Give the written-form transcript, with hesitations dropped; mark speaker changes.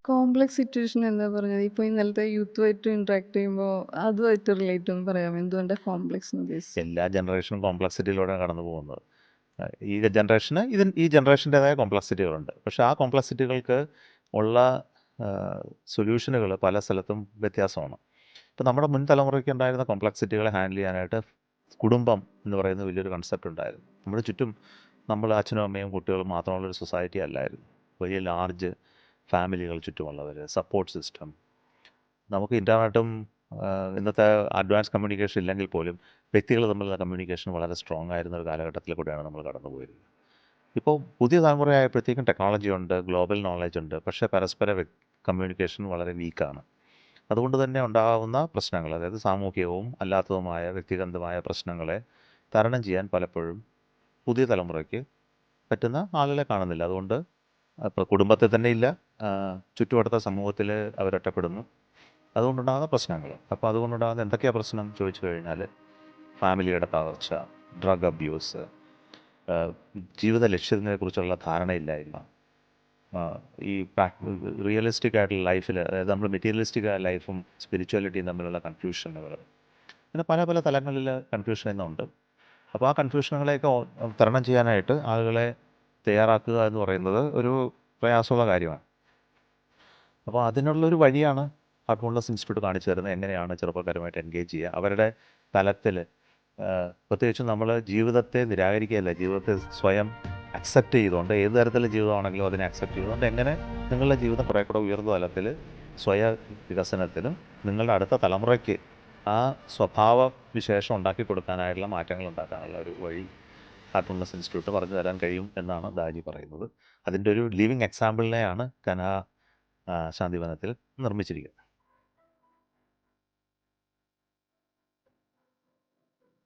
Speaker 1: Complex situation എന്താ പറഞ്ഞത്? ഇപ്പൊ ഇന്നലത്തെ യൂത്തുമായിട്ട് ഇന്ററാക്ട് ചെയ്യുമ്പോൾ അതുമായിട്ട് റിലേറ്റ് ഒന്ന് പറയാമോ? എന്തുകൊണ്ടാ കോംപ്ലക്സ് എന്ന് ഉദ്ദേശിച്ചത്?
Speaker 2: എല്ലാ ജനറേഷനും കോംപ്ലക്സിറ്റിയിലൂടെയാണ് കടന്നു പോകുന്നത്. ഈ ജനറേഷന് ഈ ജനറേഷൻ്റെതായ കോംപ്ലക്സിറ്റികളുണ്ട്. പക്ഷേ ആ കോംപ്ലക്സിറ്റികൾക്ക് ഉള്ള സൊല്യൂഷനുകൾ പല സ്ഥലത്തും വ്യത്യാസമാണ്. ഇപ്പം നമ്മുടെ മുൻ തലമുറയ്ക്ക് ഉണ്ടായിരുന്ന കോംപ്ലക്സിറ്റികളെ ഹാൻഡിൽ ചെയ്യാനായിട്ട് കുടുംബം എന്ന് പറയുന്ന വലിയൊരു കൺസെപ്റ്റ് ഉണ്ടായിരുന്നു. നമ്മുടെ ചുറ്റും നമ്മൾ അച്ഛനും അമ്മയും കുട്ടികളും മാത്രമുള്ളൊരു സൊസൈറ്റി അല്ലായിരുന്നു. വലിയ ലാർജ് ഫാമിലികൾ ചുറ്റുമുള്ളവർ, സപ്പോർട്ട് സിസ്റ്റം. നമുക്ക് ഇൻ്റർനെറ്റും ഇന്നത്തെ അഡ്വാൻസ് കമ്മ്യൂണിക്കേഷൻ ഇല്ലെങ്കിൽ പോലും വ്യക്തികൾ തമ്മിലുള്ള കമ്മ്യൂണിക്കേഷൻ വളരെ സ്ട്രോങ് ആയിരുന്ന ഒരു കാലഘട്ടത്തിൽ കൂടെയാണ് നമ്മൾ കടന്നു പോയത്. ഇപ്പോൾ പുതിയ തലമുറയായപ്പോഴത്തേക്കും ടെക്നോളജി ഉണ്ട്, ഗ്ലോബൽ നോളജ് ഉണ്ട്, പക്ഷേ പരസ്പര കമ്മ്യൂണിക്കേഷൻ വളരെ വീക്കാണ്. അതുകൊണ്ട് തന്നെ ഉണ്ടാകുന്ന പ്രശ്നങ്ങൾ, അതായത് സാമൂഹികവും അല്ലാത്തതുമായ വ്യക്തിഗതമായ പ്രശ്നങ്ങളെ തരണം ചെയ്യാൻ പലപ്പോഴും പുതിയ തലമുറയ്ക്ക് പറ്റുന്ന ആളുകളെ കാണുന്നില്ല. അതുകൊണ്ട് ഇപ്പോൾ കുടുംബത്തിൽ തന്നെ ഇല്ല, ചുറ്റുവട്ടത്തെ സമൂഹത്തിൽ അവരൊറ്റപ്പെടുന്നു. അതുകൊണ്ടുണ്ടാകുന്ന പ്രശ്നങ്ങൾ. അപ്പോൾ അതുകൊണ്ടുണ്ടാകുന്ന എന്തൊക്കെയാണ് പ്രശ്നം ചോദിച്ചു കഴിഞ്ഞാൽ, ഫാമിലിയുടെ തകർച്ച, ഡ്രഗ് അബ്യൂസ്, ജീവിത ലക്ഷ്യത്തിനെക്കുറിച്ചുള്ള ധാരണയില്ലായ്മ, ഈ റിയലിസ്റ്റിക് ആയിട്ടുള്ള ലൈഫിൽ, അതായത് നമ്മൾ മെറ്റീരിയലിസ്റ്റിക് ആയ ലൈഫും സ്പിരിച്വാലിറ്റിയും തമ്മിലുള്ള കൺഫ്യൂഷനുകൾ, അങ്ങനെ പല പല തലങ്ങളിൽ കൺഫ്യൂഷൻ ഇന്നുണ്ട്. അപ്പോൾ ആ കൺഫ്യൂഷനുകളെയൊക്കെ തരണം ചെയ്യാനായിട്ട് ആളുകളെ തയ്യാറാക്കുക എന്ന് പറയുന്നത് ഒരു പ്രയാസമുള്ള കാര്യമാണ്. അപ്പോൾ അതിനുള്ളൊരു വഴിയാണ് ഹാർട്ട്ഫുൾനെസ് ഇൻസ്റ്റിറ്റ്യൂട്ട് കാണിച്ചു തരുന്നത്. എങ്ങനെയാണ് ചെറുപ്പക്കാരുമായിട്ട് എൻഗേജ് ചെയ്യുക, അവരുടെ തലത്തിൽ. പ്രത്യേകിച്ചും നമ്മൾ ജീവിതത്തെ നിരാകരിക്കുകയല്ല, ജീവിതത്തെ സ്വയം അക്സെപ്റ്റ് ചെയ്തുകൊണ്ട്, ഏത് തരത്തിലുള്ള ജീവിതമാണെങ്കിലും അതിനെ അക്സെപ്റ്റ് ചെയ്തുകൊണ്ട് എങ്ങനെ നിങ്ങളുടെ ജീവിതം കുറേ കൂടെ ഉയർന്ന തലത്തിൽ സ്വയ വികസനത്തിലും നിങ്ങളുടെ അടുത്ത തലമുറയ്ക്ക് ആ സ്വഭാവ വിശേഷം ഉണ്ടാക്കി കൊടുക്കാനായിട്ടുള്ള മാറ്റങ്ങൾ ഉണ്ടാക്കാനുള്ള ഒരു വഴി ഹാർട്ട്ഫുൾനെസ് ഇൻസ്റ്റിറ്റ്യൂട്ട് പറഞ്ഞു തരാൻ കഴിയും എന്നാണ് ദാജി പറയുന്നത്. അതിൻ്റെ ഒരു ലിവിങ് എക്സാമ്പിളിനെയാണ് കന ശാന്തിവനത്തിൽ നിർമ്മിച്ചിരിക്കുന്നത്.